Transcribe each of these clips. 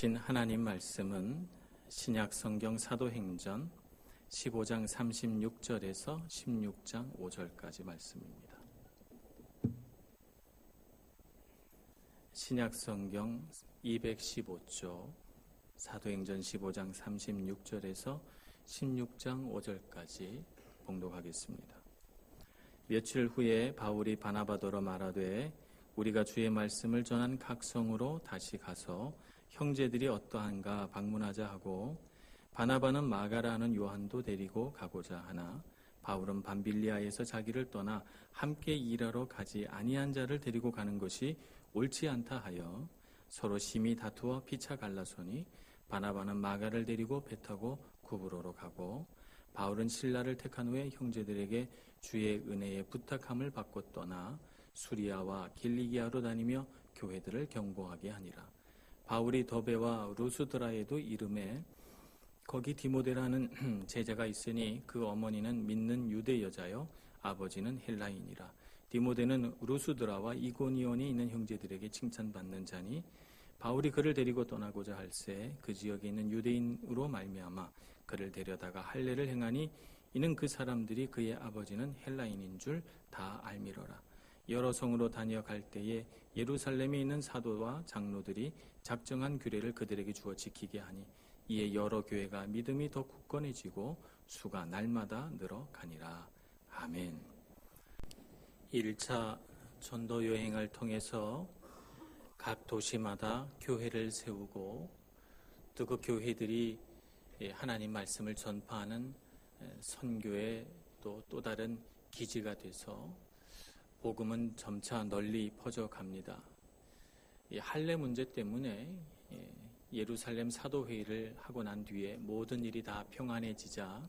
신 하나님 말씀은 신약 성경 사도행전 15장 36절에서 16장 5절까지 말씀입니다. 신약 성경 215조 사도행전 15장 36절에서 16장 5절까지 봉독하겠습니다. 며칠 후에 바울이 바나바더러 말하되 우리가 주의 말씀을 전한 각 성으로 다시 가서 형제들이 어떠한가 방문하자 하고 바나바는 마가라는 요한도 데리고 가고자 하나 바울은 밤빌리아에서 자기를 떠나 함께 일하러 가지 아니한 자를 데리고 가는 것이 옳지 않다 하여 서로 심히 다투어 피차 갈라서니 바나바는 마가를 데리고 배 타고 구브로로 가고 바울은 실라를 택한 후에 형제들에게 주의 은혜에 부탁함을 받고 떠나 수리아와 길리기아로 다니며 교회들을 경고하게 하니라. 바울이 더베와 루스드라에도 이름에 거기 디모데라는 제자가 있으니 그 어머니는 믿는 유대 여자요 아버지는 헬라인이라. 디모데는 루스드라와 이고니온에 있는 형제들에게 칭찬받는 자니 바울이 그를 데리고 떠나고자 할새 그 지역에 있는 유대인으로 말미암아 그를 데려다가 할례를 행하니 이는 그 사람들이 그의 아버지는 헬라인인 줄 다 알미러라. 여러 성으로 다녀갈 때에 예루살렘에 있는 사도와 장로들이 작정한 규례를 그들에게 주어 지키게 하니 이에 여러 교회가 믿음이 더 굳건해지고 수가 날마다 늘어가니라. 아멘. 1차 전도 여행을 통해서 각 도시마다 교회를 세우고 또 그 교회들이 하나님 말씀을 전파하는 선교의 또 다른 기지가 돼서 복음은 점차 널리 퍼져갑니다. 이 할례 문제 때문에 예루살렘 사도회의를 하고 난 뒤에 모든 일이 다 평안해지자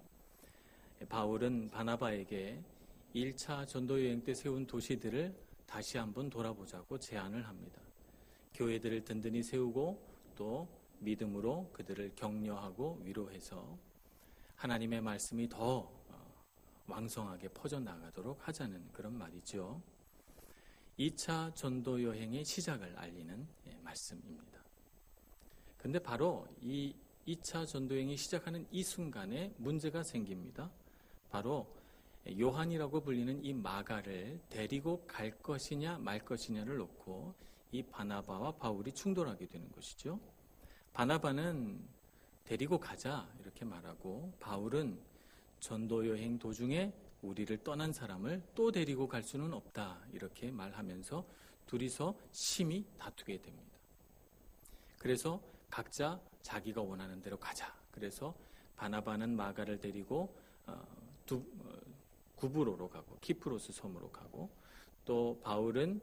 바울은 바나바에게 1차 전도여행 때 세운 도시들을 다시 한번 돌아보자고 제안을 합니다. 교회들을 든든히 세우고 또 믿음으로 그들을 격려하고 위로해서 하나님의 말씀이 더 왕성하게 퍼져나가도록 하자는 그런 말이죠. 2차 전도 여행의 시작을 알리는 말씀입니다. 그런데 바로 이 2차 전도 여행이 시작하는 이 순간에 문제가 생깁니다. 바로 요한이라고 불리는 이 마가를 데리고 갈 것이냐 말 것이냐를 놓고 이 바나바와 바울이 충돌하게 되는 것이죠. 바나바는 데리고 가자 이렇게 말하고 바울은 전도 여행 도중에 우리를 떠난 사람을 또 데리고 갈 수는 없다 이렇게 말하면서 둘이서 심히 다투게 됩니다. 그래서 각자 자기가 원하는 대로 가자. 그래서 바나바는 마가를 데리고 구브로로 가고 키프로스 섬으로 가고 또 바울은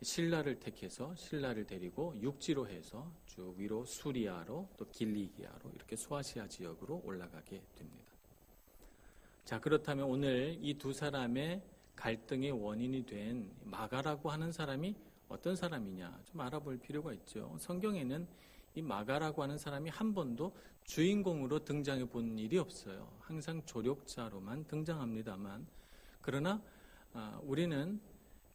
실라를 택해서 실라를 데리고 육지로 해서 쭉 위로 수리아로 또 길리기아로 이렇게 소아시아 지역으로 올라가게 됩니다. 자, 그렇다면 오늘 이 두 사람의 갈등의 원인이 된 마가라고 하는 사람이 어떤 사람이냐 좀 알아볼 필요가 있죠. 성경에는 이 마가라고 하는 사람이 한 번도 주인공으로 등장해 본 일이 없어요. 항상 조력자로만 등장합니다만 그러나 우리는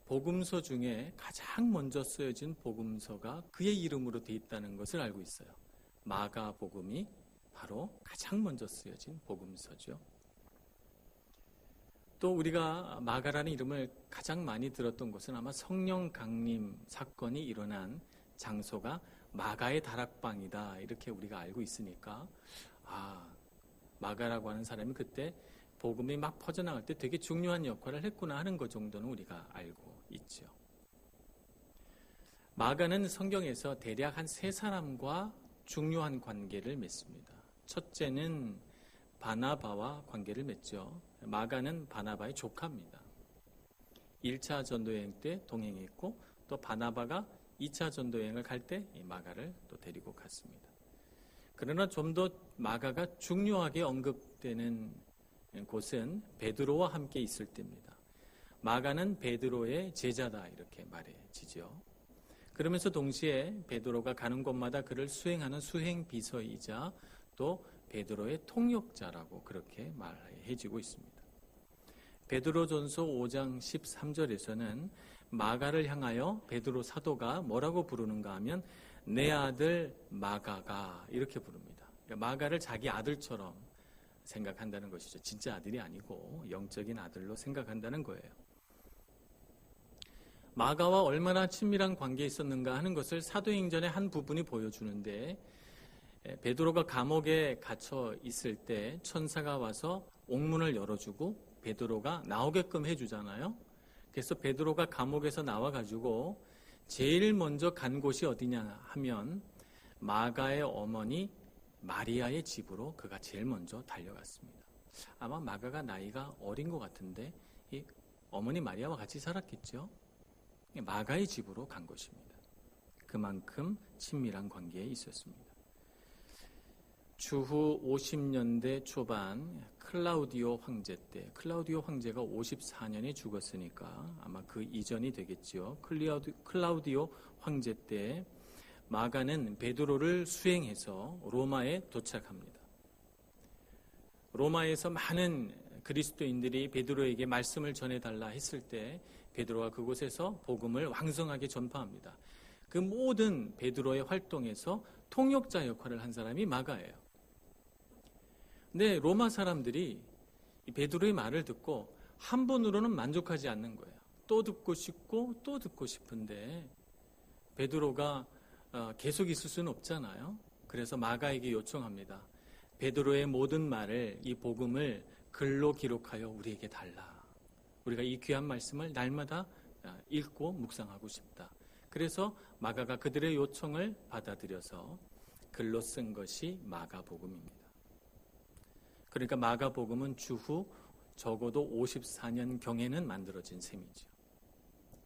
복음서 중에 가장 먼저 쓰여진 복음서가 그의 이름으로 되어 있다는 것을 알고 있어요. 마가복음이 바로 가장 먼저 쓰여진 복음서죠. 또 우리가 마가라는 이름을 가장 많이 들었던 것은 아마 성령 강림 사건이 일어난 장소가 마가의 다락방이다 이렇게 우리가 알고 있으니까 마가라고 하는 사람이 그때 복음이 막 퍼져나갈 때 되게 중요한 역할을 했구나 하는 것 정도는 우리가 알고 있죠. 마가는 성경에서 대략 한 세 사람과 중요한 관계를 맺습니다. 첫째는 바나바와 관계를 맺죠. 마가는 바나바의 조카입니다. 1차 전도여행 때 동행했고 또 바나바가 2차 전도여행을 갈 때 마가를 또 데리고 갔습니다. 그러나 좀 더 마가가 중요하게 언급되는 곳은 베드로와 함께 있을 때입니다. 마가는 베드로의 제자다 이렇게 말해지죠. 그러면서 동시에 베드로가 가는 곳마다 그를 수행하는 수행비서이자 또 베드로의 통역자라고 그렇게 말해지고 있습니다. 베드로전서 5장 13절에서는 마가를 향하여 베드로 사도가 뭐라고 부르는가 하면 내 아들 마가가 이렇게 부릅니다. 그러니까 마가를 자기 아들처럼 생각한다는 것이죠. 진짜 아들이 아니고 영적인 아들로 생각한다는 거예요. 마가와 얼마나 친밀한 관계에 있었는가 하는 것을 사도행전의 한 부분이 보여주는데, 베드로가 감옥에 갇혀 있을 때 천사가 와서 옥문을 열어주고 베드로가 나오게끔 해주잖아요. 그래서 베드로가 감옥에서 나와가지고 제일 먼저 간 곳이 어디냐 하면 마가의 어머니 마리아의 집으로 그가 제일 먼저 달려갔습니다. 아마 마가가 나이가 어린 것 같은데 이 어머니 마리아와 같이 살았겠죠. 마가의 집으로 간 것입니다. 그만큼 친밀한 관계에 있었습니다. 추후 50년대 초반 클라우디오 황제 때, 클라우디오 황제가 54년에 죽었으니까 아마 그 이전이 되겠죠. 클라우디오 황제 때 마가는 베드로를 수행해서 로마에 도착합니다. 로마에서 많은 그리스도인들이 베드로에게 말씀을 전해달라 했을 때 베드로가 그곳에서 복음을 왕성하게 전파합니다. 그 모든 베드로의 활동에서 통역자 역할을 한 사람이 마가예요. 근데 로마 사람들이 이 베드로의 말을 듣고 한 번으로는 만족하지 않는 거예요. 또 듣고 싶고 또 듣고 싶은데 베드로가 계속 있을 수는 없잖아요. 그래서 마가에게 요청합니다. 베드로의 모든 말을, 이 복음을 글로 기록하여 우리에게 달라. 우리가 이 귀한 말씀을 날마다 읽고 묵상하고 싶다. 그래서 마가가 그들의 요청을 받아들여서 글로 쓴 것이 마가복음입니다. 그러니까 마가복음은 추후 적어도 54년경에는 만들어진 셈이죠.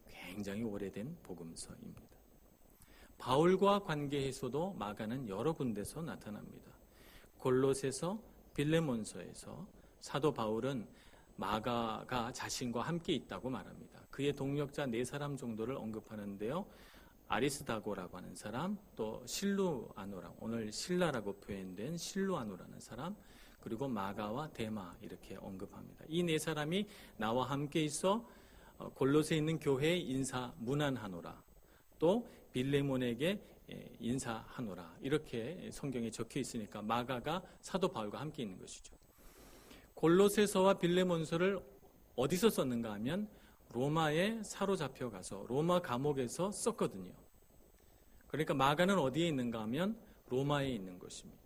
굉장히 오래된 복음서입니다. 바울과 관계에서도 마가는 여러 군데서 나타납니다. 골로새서, 빌레몬서에서 사도 바울은 마가가 자신과 함께 있다고 말합니다. 그의 동역자 4사람 정도를 언급하는데요. 아리스다고라고 하는 사람, 또 실루아노라, 오늘 신라라고 표현된 실루아노라는 사람, 그리고 마가와 데마 이렇게 언급합니다. 이 4사람이 나와 함께 있어 골로새에 있는 교회에 인사 문안하노라, 또 빌레몬에게 인사하노라, 이렇게 성경에 적혀 있으니까 마가가 사도 바울과 함께 있는 것이죠. 골로새서와 빌레몬서를 어디서 썼는가 하면 로마에 사로잡혀 가서 로마 감옥에서 썼거든요. 그러니까 마가는 어디에 있는가 하면 로마에 있는 것입니다.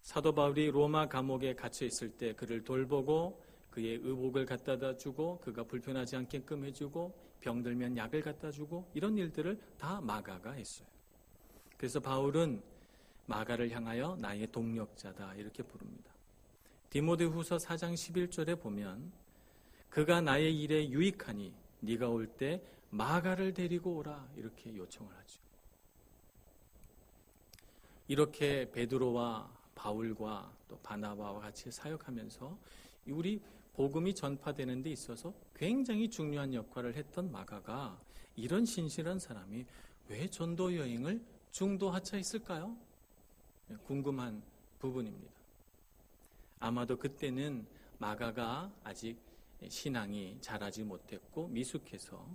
사도 바울이 로마 감옥에 갇혀 있을 때 그를 돌보고 그의 의복을 갖다다 주고 그가 불편하지 않게끔 해주고 병들면 약을 갖다 주고 이런 일들을 다 마가가 했어요. 그래서 바울은 마가를 향하여 나의 동력자다 이렇게 부릅니다. 디모데후서 4장 11절에 보면 그가 나의 일에 유익하니 네가 올 때 마가를 데리고 오라 이렇게 요청을 하죠. 이렇게 베드로와 바울과 또 바나바와 같이 사역하면서 우리 복음이 전파되는 데 있어서 굉장히 중요한 역할을 했던 마가가 이런 신실한 사람이 왜 전도 여행을 중도 하차했을까요? 궁금한 부분입니다. 아마도 그때는 마가가 아직 신앙이 자라지 못했고 미숙해서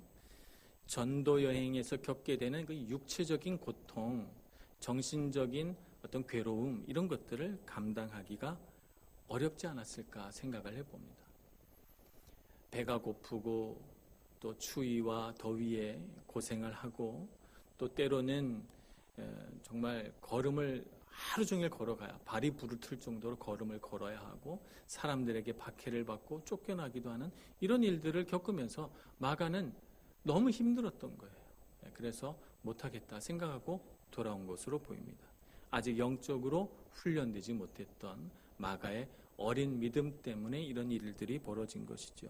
전도 여행에서 겪게 되는 그 육체적인 고통, 정신적인 어떤 괴로움 이런 것들을 감당하기가 어렵지 않았을까 생각을 해봅니다. 배가 고프고 또 추위와 더위에 고생을 하고 또 때로는 정말 걸음을 하루 종일 걸어가야 발이 부르틀 정도로 걸음을 걸어야 하고 사람들에게 박해를 받고 쫓겨나기도 하는 이런 일들을 겪으면서 마가는 너무 힘들었던 거예요. 그래서 못하겠다 생각하고 돌아온 것으로 보입니다. 아직 영적으로 훈련되지 못했던 마가의 어린 믿음 때문에 이런 일들이 벌어진 것이죠.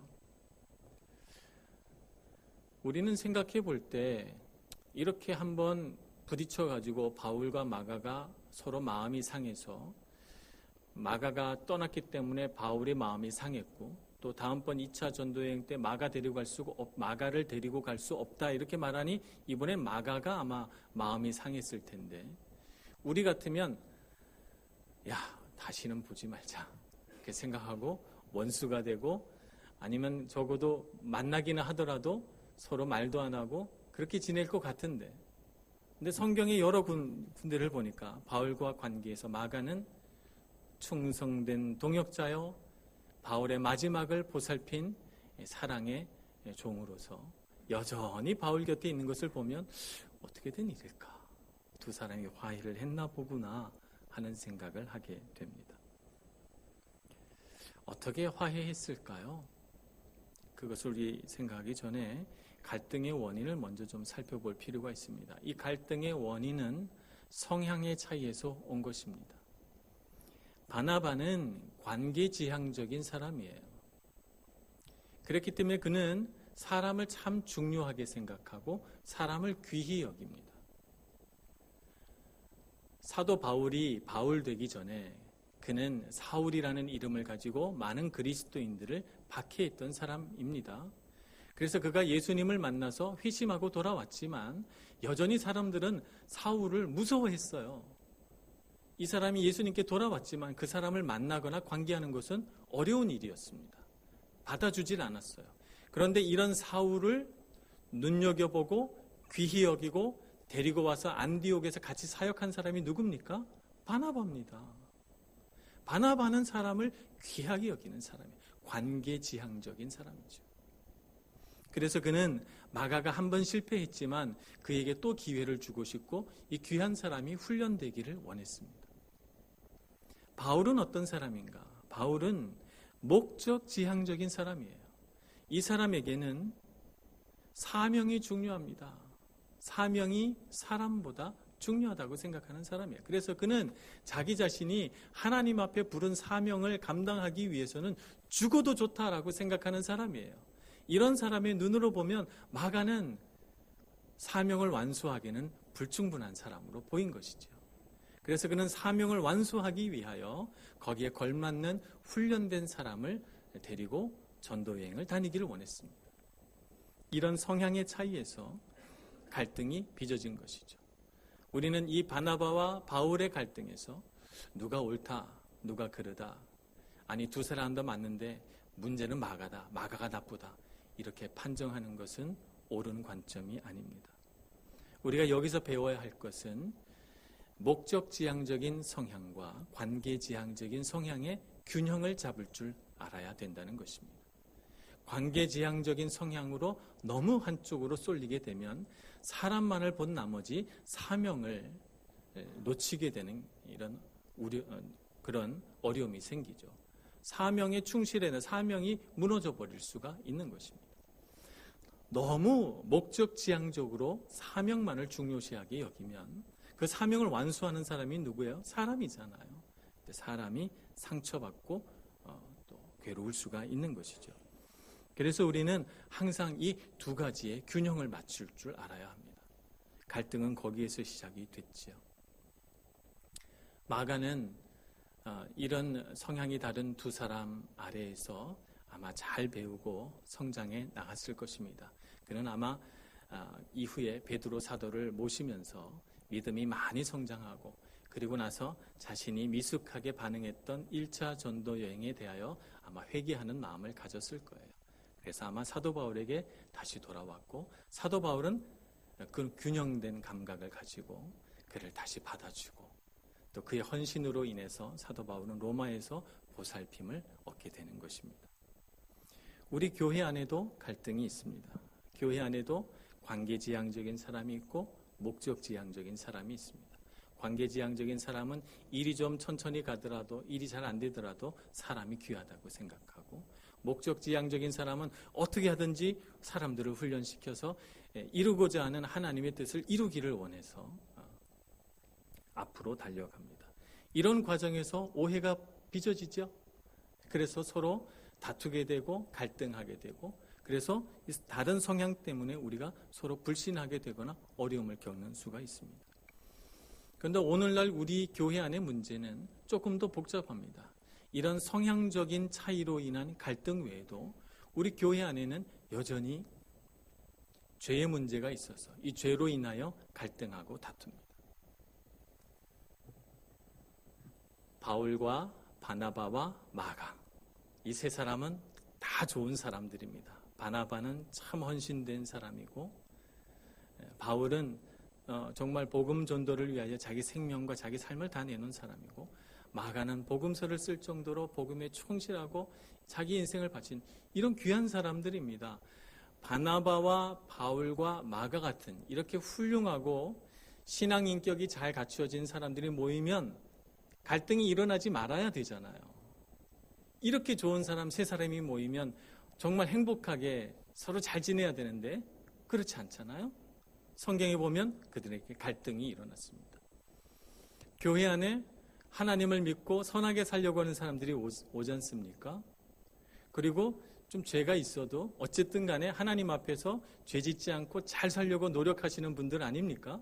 우리는 생각해 볼 때 이렇게 한번 부딪혀가지고 바울과 마가가 서로 마음이 상해서 마가가 떠났기 때문에 바울의 마음이 상했고 또 다음번 2차 전도여행 때 마가를 데리고 갈 수 없다 이렇게 말하니 이번엔 마가가 아마 마음이 상했을 텐데 우리 같으면 야 다시는 보지 말자 이렇게 생각하고 원수가 되고 아니면 적어도 만나기는 하더라도 서로 말도 안 하고 그렇게 지낼 것 같은데 근데 성경의 여러 군데를 보니까 바울과 관계에서 마가는 충성된 동역자요, 바울의 마지막을 보살핀 사랑의 종으로서 여전히 바울 곁에 있는 것을 보면 어떻게 된 일일까? 두 사람이 화해를 했나 보구나 하는 생각을 하게 됩니다. 어떻게 화해했을까요? 그것을 우리 생각하기 전에 갈등의 원인을 먼저 좀 살펴볼 필요가 있습니다. 이 갈등의 원인은 성향의 차이에서 온 것입니다. 바나바는 관계지향적인 사람이에요. 그렇기 때문에 그는 사람을 참 중요하게 생각하고 사람을 귀히 여깁니다. 사도 바울이 바울 되기 전에 그는 사울이라는 이름을 가지고 많은 그리스도인들을 박해했던 사람입니다. 그래서 그가 예수님을 만나서 회심하고 돌아왔지만 여전히 사람들은 사울을 무서워했어요. 이 사람이 예수님께 돌아왔지만 그 사람을 만나거나 관계하는 것은 어려운 일이었습니다. 받아주질 않았어요. 그런데 이런 사울을 눈여겨보고 귀히 여기고 데리고 와서 안디옥에서 같이 사역한 사람이 누굽니까? 바나바입니다. 바나바는 사람을 귀하게 여기는 사람이에요. 관계지향적인 사람이죠. 그래서 그는 마가가 한 번 실패했지만 그에게 또 기회를 주고 싶고 이 귀한 사람이 훈련되기를 원했습니다. 바울은 어떤 사람인가? 바울은 목적지향적인 사람이에요. 이 사람에게는 사명이 중요합니다. 사명이 사람보다 중요하다고 생각하는 사람이에요. 그래서 그는 자기 자신이 하나님 앞에 부른 사명을 감당하기 위해서는 죽어도 좋다라고 생각하는 사람이에요. 이런 사람의 눈으로 보면 마가는 사명을 완수하기는 불충분한 사람으로 보인 것이죠. 그래서 그는 사명을 완수하기 위하여 거기에 걸맞는 훈련된 사람을 데리고 전도 여행을 다니기를 원했습니다. 이런 성향의 차이에서 갈등이 빚어진 것이죠. 우리는 이 바나바와 바울의 갈등에서 누가 옳다, 누가 그르다, 아니 두 사람 다 맞는데 문제는 마가다, 마가가 나쁘다, 이렇게 판정하는 것은 옳은 관점이 아닙니다. 우리가 여기서 배워야 할 것은 목적지향적인 성향과 관계지향적인 성향의 균형을 잡을 줄 알아야 된다는 것입니다. 관계지향적인 성향으로 너무 한쪽으로 쏠리게 되면 사람만을 본 나머지 사명을 놓치게 되는 이런 그런 어려움이 생기죠. 사명에 충실해는 사명이 무너져 버릴 수가 있는 것입니다. 너무 목적지향적으로 사명만을 중요시하게 여기면 그 사명을 완수하는 사람이 누구예요? 사람이잖아요. 사람이 상처받고 또 괴로울 수가 있는 것이죠. 그래서 우리는 항상 이 두 가지의 균형을 맞출 줄 알아야 합니다. 갈등은 거기에서 시작이 됐지요. 마가는 이런 성향이 다른 두 사람 아래에서 아마 잘 배우고 성장해 나갔을 것입니다. 그는 아마 이후에 베드로 사도를 모시면서 믿음이 많이 성장하고 그리고 나서 자신이 미숙하게 반응했던 1차 전도 여행에 대하여 아마 회개하는 마음을 가졌을 거예요. 그래서 아마 사도 바울에게 다시 돌아왔고 사도 바울은 그 균형된 감각을 가지고 그를 다시 받아주고 또 그의 헌신으로 인해서 사도 바울은 로마에서 보살핌을 얻게 되는 것입니다. 우리 교회 안에도 갈등이 있습니다. 교회 안에도 관계지향적인 사람이 있고 목적지향적인 사람이 있습니다. 관계지향적인 사람은 일이 좀 천천히 가더라도 일이 잘 안 되더라도 사람이 귀하다고 생각하고 목적지향적인 사람은 어떻게 하든지 사람들을 훈련시켜서 이루고자 하는 하나님의 뜻을 이루기를 원해서 앞으로 달려갑니다. 이런 과정에서 오해가 빚어지죠. 그래서 서로 다투게 되고 갈등하게 되고 그래서 다른 성향 때문에 우리가 서로 불신하게 되거나 어려움을 겪는 수가 있습니다. 그런데 오늘날 우리 교회 안의 문제는 조금 더 복잡합니다. 이런 성향적인 차이로 인한 갈등 외에도 우리 교회 안에는 여전히 죄의 문제가 있어서 이 죄로 인하여 갈등하고 다툽니다. 바울과 바나바와 마가 이 세 사람은 다 좋은 사람들입니다. 바나바는 참 헌신된 사람이고 바울은 정말 복음 전도를 위하여 자기 생명과 자기 삶을 다 내놓은 사람이고, 마가는 복음서를 쓸 정도로 복음에 충실하고 자기 인생을 바친 이런 귀한 사람들입니다. 바나바와 바울과 마가 같은 이렇게 훌륭하고 신앙 인격이 잘 갖추어진 사람들이 모이면 갈등이 일어나지 말아야 되잖아요. 이렇게 좋은 사람 세 사람이 모이면 정말 행복하게 서로 잘 지내야 되는데 그렇지 않잖아요. 성경에 보면 그들에게 갈등이 일어났습니다. 교회 안에 하나님을 믿고 선하게 살려고 하는 사람들이 오지 않습니까? 그리고 좀 죄가 있어도 어쨌든 간에 하나님 앞에서 죄 짓지 않고 잘 살려고 노력하시는 분들 아닙니까?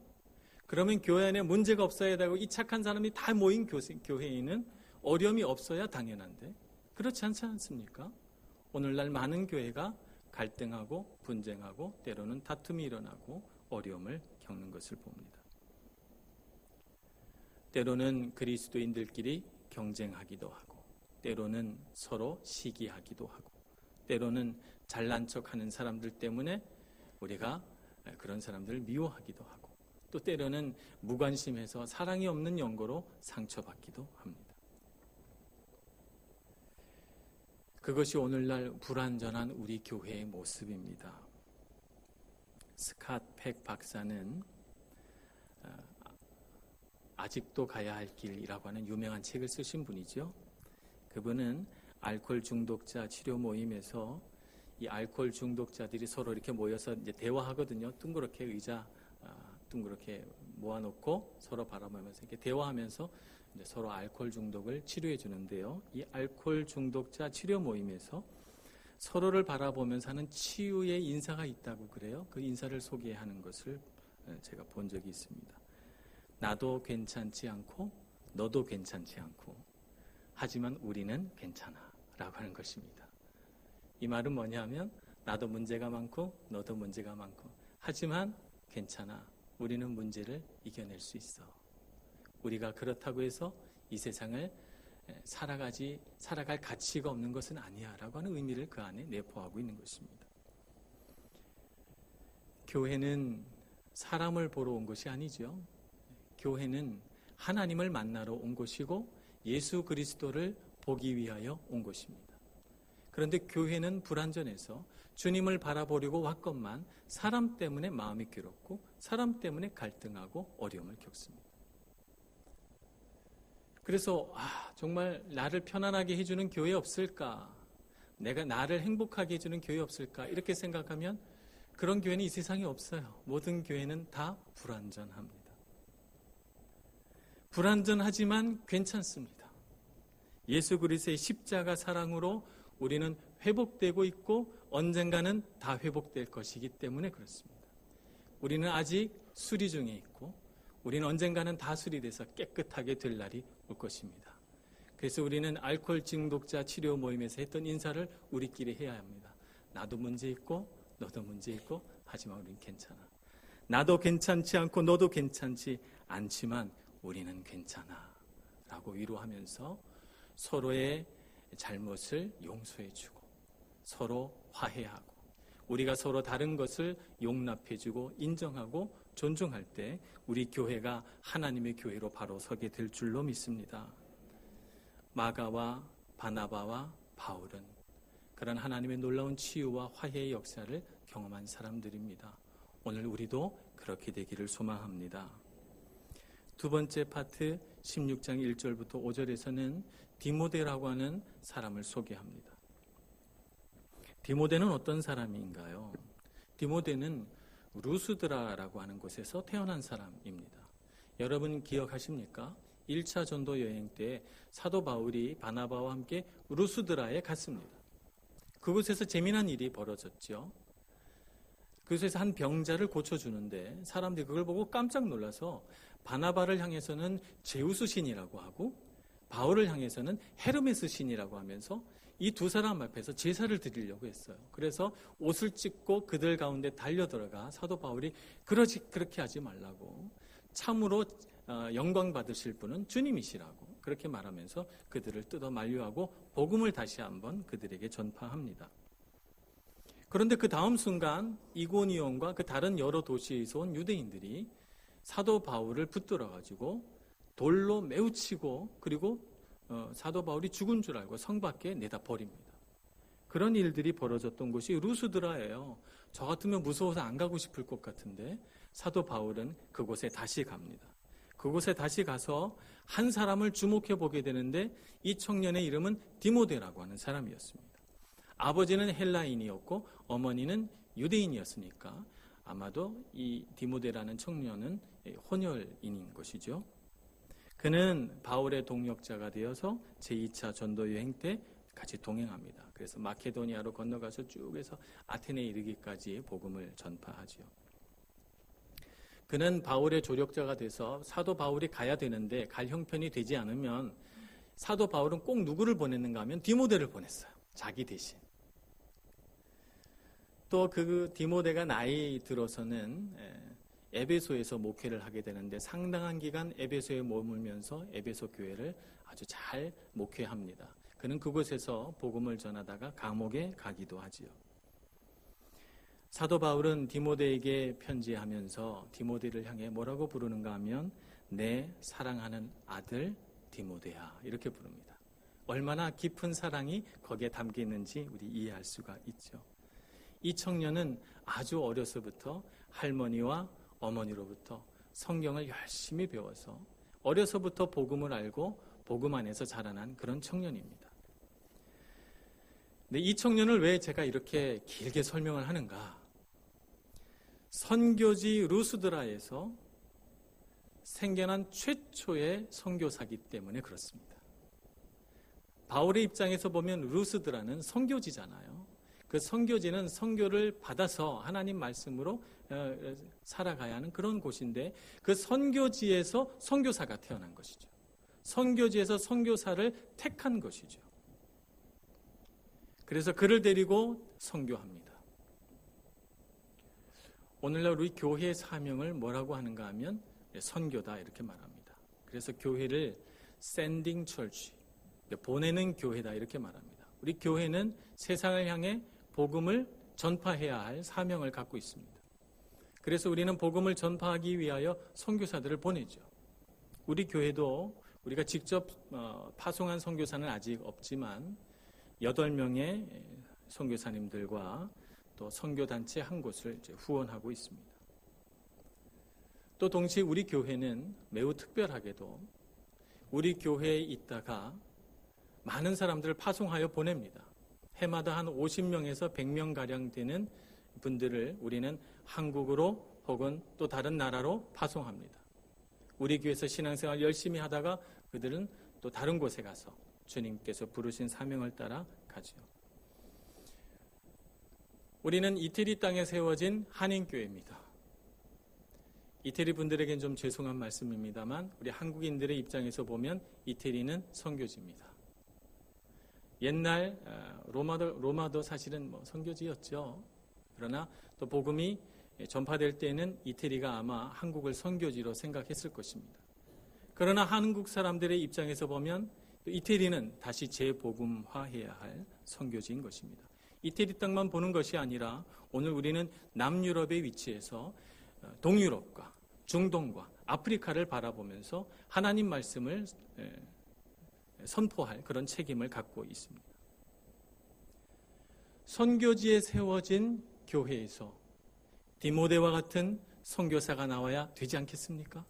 그러면 교회 안에 문제가 없어야 되고 이 착한 사람이 다 모인 교회에는 어려움이 없어야 당연한데 그렇지 않지 않습니까? 오늘날 많은 교회가 갈등하고 분쟁하고 때로는 다툼이 일어나고 어려움을 겪는 것을 봅니다. 때로는 그리스도인들끼리 경쟁하기도 하고, 때로는 서로 시기하기도 하고, 때로는 잘난 척하는 사람들 때문에 우리가 그런 사람들을 미워하기도 하고, 또 때로는 무관심해서 사랑이 없는 연고로 상처받기도 합니다. 그것이 오늘날 불완전한 우리 교회의 모습입니다. 스캇 팩 박사는 아직도 가야 할 길이라고 하는 유명한 책을 쓰신 분이죠. 그분은 알코올 중독자 치료 모임에서 이 알코올 중독자들이 서로 이렇게 모여서 이제 대화하거든요. 둥그렇게 의자 둥그렇게 모아놓고 서로 바라보면서 이렇게 대화하면서 이제 서로 알코올 중독을 치료해 주는데요. 이 알코올 중독자 치료 모임에서 서로를 바라보면서 하는 치유의 인사가 있다고 그래요. 그 인사를 소개하는 것을 제가 본 적이 있습니다. 나도 괜찮지 않고 너도 괜찮지 않고 하지만 우리는 괜찮아 라고 하는 것입니다. 이 말은 뭐냐면 나도 문제가 많고 너도 문제가 많고 하지만 괜찮아. 우리는 문제를 이겨낼 수 있어. 우리가 그렇다고 해서 이 세상을 살아갈 가치가 없는 것은 아니야 라고 하는 의미를 그 안에 내포하고 있는 것입니다. 교회는 사람을 보러 온 것이 아니죠. 교회는 하나님을 만나러 온 것이고 예수 그리스도를 보기 위하여 온 것입니다. 그런데 교회는 불완전해서 주님을 바라보려고 왔건만 사람 때문에 마음이 괴롭고 사람 때문에 갈등하고 어려움을 겪습니다. 그래서 정말 나를 편안하게 해주는 교회 없을까? 내가 나를 행복하게 해주는 교회 없을까? 이렇게 생각하면 그런 교회는 이 세상에 없어요. 모든 교회는 다 불완전합니다. 불완전하지만 괜찮습니다. 예수 그리스도의 십자가 사랑으로 우리는 회복되고 있고 언젠가는 다 회복될 것이기 때문에 그렇습니다. 우리는 아직 수리 중에 있고 우리는 언젠가는 다 수리돼서 깨끗하게 될 날이 올 것입니다. 그래서 우리는 알코올 중독자 치료 모임에서 했던 인사를 우리끼리 해야 합니다. 나도 문제 있고 너도 문제 있고 하지만 우리는 괜찮아. 나도 괜찮지 않고 너도 괜찮지 않지만 우리는 괜찮아 라고 위로하면서 서로의 잘못을 용서해주고 서로 화해하고 우리가 서로 다른 것을 용납해주고 인정하고 존중할 때 우리 교회가 하나님의 교회로 바로 서게 될 줄로 믿습니다. 마가와 바나바와 바울은 그런 하나님의 놀라운 치유와 화해의 역사를 경험한 사람들입니다. 오늘 우리도 그렇게 되기를 소망합니다. 두 번째 파트 16장 1절부터 5절에서는 디모데라고 하는 사람을 소개합니다. 디모데는 어떤 사람인가요? 디모데는 루스드라라고 하는 곳에서 태어난 사람입니다. 여러분 기억하십니까? 1차 전도 여행 때 사도 바울이 바나바와 함께 루스드라에 갔습니다. 그곳에서 재미난 일이 벌어졌죠. 그곳에서 한 병자를 고쳐주는데 사람들이 그걸 보고 깜짝 놀라서 바나바를 향해서는 제우스 신이라고 하고 바울을 향해서는 헤르메스 신이라고 하면서 이 두 사람 앞에서 제사를 드리려고 했어요. 그래서 옷을 찢고 그들 가운데 달려들어가 사도 바울이 그렇게 하지 말라고 참으로 영광 받으실 분은 주님이시라고 그렇게 말하면서 그들을 뜯어 만류하고 복음을 다시 한번 그들에게 전파합니다. 그런데 그 다음 순간 이고니온과 그 다른 여러 도시에서 온 유대인들이 사도 바울을 붙들어 가지고 돌로 매우 치고 그리고 사도 바울이 죽은 줄 알고 성 밖에 내다 버립니다. 그런 일들이 벌어졌던 곳이 루스드라예요. 저 같으면 무서워서 안 가고 싶을 것 같은데 사도 바울은 그곳에 다시 갑니다. 그곳에 다시 가서 한 사람을 주목해 보게 되는데 이 청년의 이름은 디모데라고 하는 사람이었습니다. 아버지는 헬라인이었고 어머니는 유대인이었으니까 아마도 이 디모데라는 청년은 혼혈인인 것이죠. 그는 바울의 동역자가 되어서 제2차 전도 여행 때 같이 동행합니다. 그래서 마케도니아로 건너가서 쭉 해서 아테네에 이르기까지 복음을 전파하죠. 그는 바울의 조력자가 돼서 사도 바울이 가야 되는데 갈 형편이 되지 않으면 사도 바울은 꼭 누구를 보냈는가 하면 디모데를 보냈어요. 자기 대신. 또 그 디모데가 나이 들어서는 에베소에서 목회를 하게 되는데 상당한 기간 에베소에 머물면서 에베소 교회를 아주 잘 목회합니다. 그는 그곳에서 복음을 전하다가 감옥에 가기도 하지요. 사도 바울은 디모데에게 편지하면서 디모데를 향해 뭐라고 부르는가 하면 내 사랑하는 아들 디모데야 이렇게 부릅니다. 얼마나 깊은 사랑이 거기에 담겨 있는지 우리 이해할 수가 있죠. 이 청년은 아주 어려서부터 할머니와 어머니로부터 성경을 열심히 배워서 어려서부터 복음을 알고 복음 안에서 자라난 그런 청년입니다. 근데 이 청년을 왜 제가 이렇게 길게 설명을 하는가? 선교지 루스드라에서 생겨난 최초의 선교사기 때문에 그렇습니다. 바울의 입장에서 보면 루스드라는 선교지잖아요. 그 선교지는 선교를 받아서 하나님 말씀으로 살아가야 하는 그런 곳인데 그 선교지에서 선교사가 태어난 것이죠. 선교지에서 선교사를 택한 것이죠. 그래서 그를 데리고 선교합니다. 오늘날 우리 교회의 사명을 뭐라고 하는가 하면 선교다 이렇게 말합니다. 그래서 교회를 sending church, 보내는 교회다 이렇게 말합니다. 우리 교회는 세상을 향해 복음을 전파해야 할 사명을 갖고 있습니다. 그래서 우리는 복음을 전파하기 위하여 선교사들을 보내죠. 우리 교회도 우리가 직접 파송한 선교사는 아직 없지만 8명의 선교사님들과 또 선교단체 한 곳을 후원하고 있습니다. 또 동시에 우리 교회는 매우 특별하게도 우리 교회에 있다가 많은 사람들을 파송하여 보냅니다. 해마다 한 50명에서 100명가량 되는 분들을 우리는 한국으로 혹은 또 다른 나라로 파송합니다. 우리 교회에서 신앙생활 열심히 하다가 그들은 또 다른 곳에 가서 주님께서 부르신 사명을 따라 가죠. 우리는 이태리 땅에 세워진 한인교회입니다. 이태리 분들에겐 좀 죄송한 말씀입니다만 우리 한국인들의 입장에서 보면 이태리는 선교지입니다. 옛날 로마도 사실은 선교지였죠. 그러나 또 복음이 전파될 때는 이태리가 아마 한국을 선교지로 생각했을 것입니다. 그러나 한국 사람들의 입장에서 보면 또 이태리는 다시 재복음화해야 할 선교지인 것입니다. 이태리 땅만 보는 것이 아니라 오늘 우리는 남유럽의 위치에서 동유럽과 중동과 아프리카를 바라보면서 하나님 말씀을 선포할 그런 책임을 갖고 있습니다. 선교지에 세워진 교회에서 디모데와 같은 선교사가 나와야 되지 않겠습니까?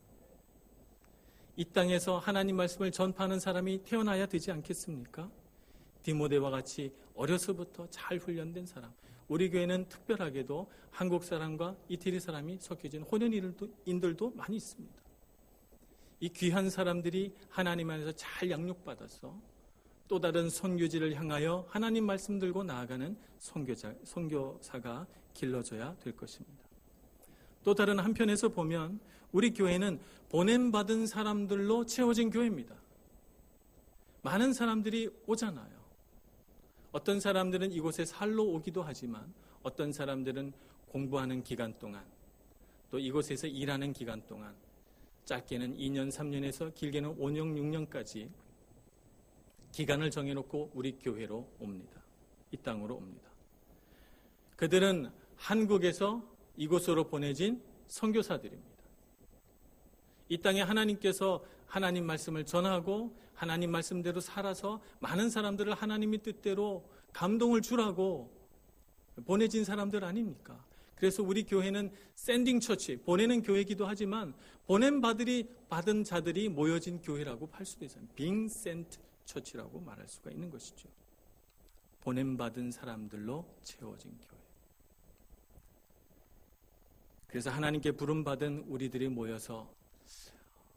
이 땅에서 하나님 말씀을 전파하는 사람이 태어나야 되지 않겠습니까? 디모데와 같이 어려서부터 잘 훈련된 사람. 우리 교회는 특별하게도 한국 사람과 이태리 사람이 섞여진 혼연인들도 많이 있습니다. 이 귀한 사람들이 하나님 안에서 잘 양육받아서 또 다른 선교지를 향하여 하나님 말씀 들고 나아가는 선교사가 길러져야 될 것입니다. 또 다른 한편에서 보면 우리 교회는 보냄받은 사람들로 채워진 교회입니다. 많은 사람들이 오잖아요. 어떤 사람들은 이곳에 살러 오기도 하지만 어떤 사람들은 공부하는 기간 동안 또 이곳에서 일하는 기간 동안 짧게는 2년, 3년에서 길게는 5년, 6년까지 기간을 정해놓고 우리 교회로 옵니다. 이 땅으로 옵니다. 그들은 한국에서 이곳으로 보내진 선교사들입니다. 이 땅에 하나님께서 하나님 말씀을 전하고 하나님 말씀대로 살아서 많은 사람들을 하나님의 뜻대로 감동을 주라고 보내진 사람들 아닙니까? 그래서 우리 교회는 샌딩 처치, 보내는 교회이기도 하지만 받은 자들이 모여진 교회라고 할 수도 있어요. 빙 센트 처치라고 말할 수가 있는 것이죠. 보냄받은 사람들로 채워진 교회. 그래서 하나님께 부름받은 우리들이 모여서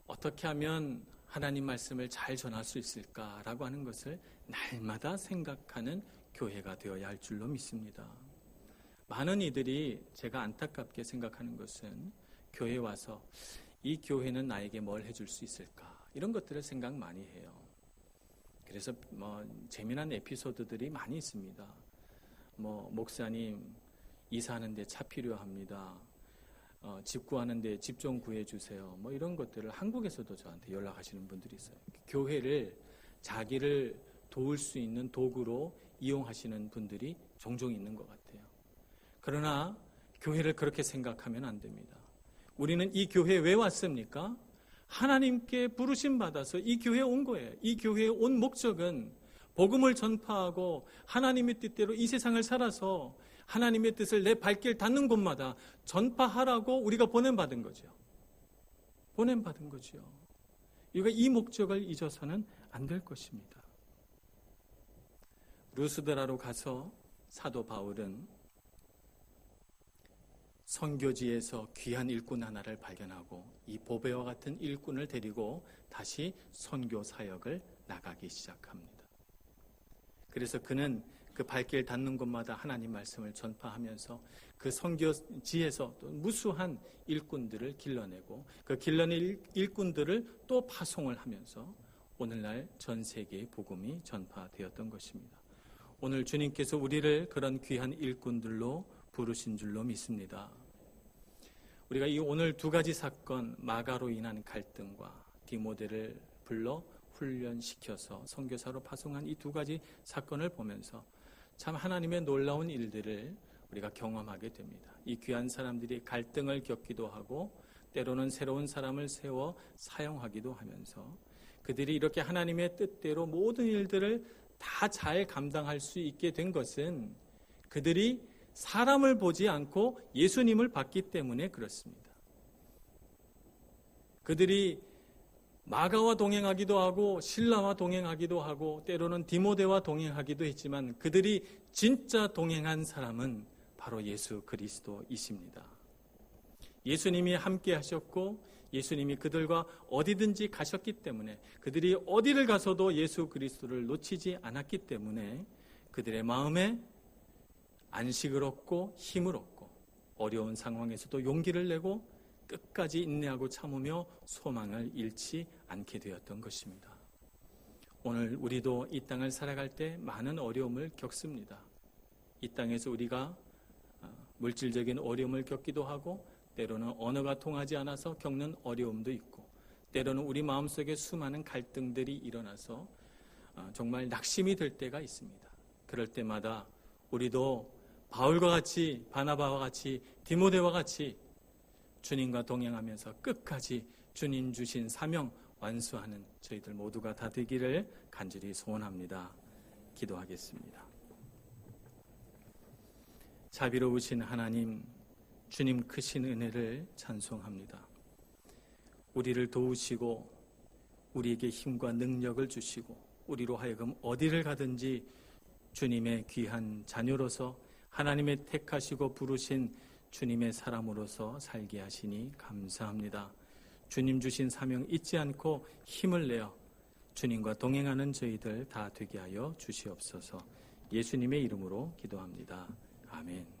어떻게 하면 하나님 말씀을 잘 전할 수 있을까라고 하는 것을 날마다 생각하는 교회가 되어야 할 줄로 믿습니다. 많은 이들이 제가 안타깝게 생각하는 것은 교회에 와서 이 교회는 나에게 뭘 해줄 수 있을까? 이런 것들을 생각 많이 해요. 그래서 재미난 에피소드들이 많이 있습니다. 목사님 이사하는데 차 필요합니다. 집 구하는데 집 좀 구해주세요. 이런 것들을 한국에서도 저한테 연락하시는 분들이 있어요. 교회를 자기를 도울 수 있는 도구로 이용하시는 분들이 종종 있는 것 같아요. 그러나 교회를 그렇게 생각하면 안 됩니다. 우리는 이 교회에 왜 왔습니까? 하나님께 부르심 받아서 이 교회에 온 거예요. 이 교회에 온 목적은 복음을 전파하고 하나님의 뜻대로 이 세상을 살아서 하나님의 뜻을 내 발길 닿는 곳마다 전파하라고 우리가 보냄받은 거죠. 보냄받은 거죠. 우리가 이 목적을 잊어서는 안 될 것입니다. 루스드라로 가서 사도 바울은 선교지에서 귀한 일꾼 하나를 발견하고 이 보배와 같은 일꾼을 데리고 다시 선교 사역을 나가기 시작합니다. 그래서 그는 그 발길 닿는 곳마다 하나님 말씀을 전파하면서 그 선교지에서 또 무수한 일꾼들을 길러내고 그 길러낸 일꾼들을 또 파송을 하면서 오늘날 전 세계의 복음이 전파되었던 것입니다. 오늘 주님께서 우리를 그런 귀한 일꾼들로 부르신 줄로 믿습니다. 우리가 이 오늘 두 가지 사건, 마가로 인한 갈등과 디모데를 불러 훈련시켜서 선교사로 파송한 이 두 가지 사건을 보면서 참 하나님의 놀라운 일들을 우리가 경험하게 됩니다. 이 귀한 사람들이 갈등을 겪기도 하고 때로는 새로운 사람을 세워 사용하기도 하면서 그들이 이렇게 하나님의 뜻대로 모든 일들을 다 잘 감당할 수 있게 된 것은 그들이 사람을 보지 않고 예수님을 봤기 때문에 그렇습니다. 그들이 마가와 동행하기도 하고 실라와 동행하기도 하고 때로는 디모데와 동행하기도 했지만 그들이 진짜 동행한 사람은 바로 예수 그리스도이십니다. 예수님이 함께 하셨고 예수님이 그들과 어디든지 가셨기 때문에 그들이 어디를 가서도 예수 그리스도를 놓치지 않았기 때문에 그들의 마음에 안식을 얻고 힘을 얻고 어려운 상황에서도 용기를 내고 끝까지 인내하고 참으며 소망을 잃지 않게 되었던 것입니다. 오늘 우리도 이 땅을 살아갈 때 많은 어려움을 겪습니다. 이 땅에서 우리가 물질적인 어려움을 겪기도 하고 때로는 언어가 통하지 않아서 겪는 어려움도 있고 때로는 우리 마음속에 수많은 갈등들이 일어나서 정말 낙심이 될 때가 있습니다. 그럴 때마다 우리도 바울과 같이 바나바와 같이 디모데와 같이 주님과 동행하면서 끝까지 주님 주신 사명 완수하는 저희들 모두가 다 되기를 간절히 소원합니다. 기도하겠습니다. 자비로우신 하나님, 주님 크신 은혜를 찬송합니다. 우리를 도우시고 우리에게 힘과 능력을 주시고 우리로 하여금 어디를 가든지 주님의 귀한 자녀로서 하나님의 택하시고 부르신 주님의 사람으로서 살게 하시니 감사합니다. 주님 주신 사명 잊지 않고 힘을 내어 주님과 동행하는 저희들 다 되게 하여 주시옵소서. 예수님의 이름으로 기도합니다. 아멘.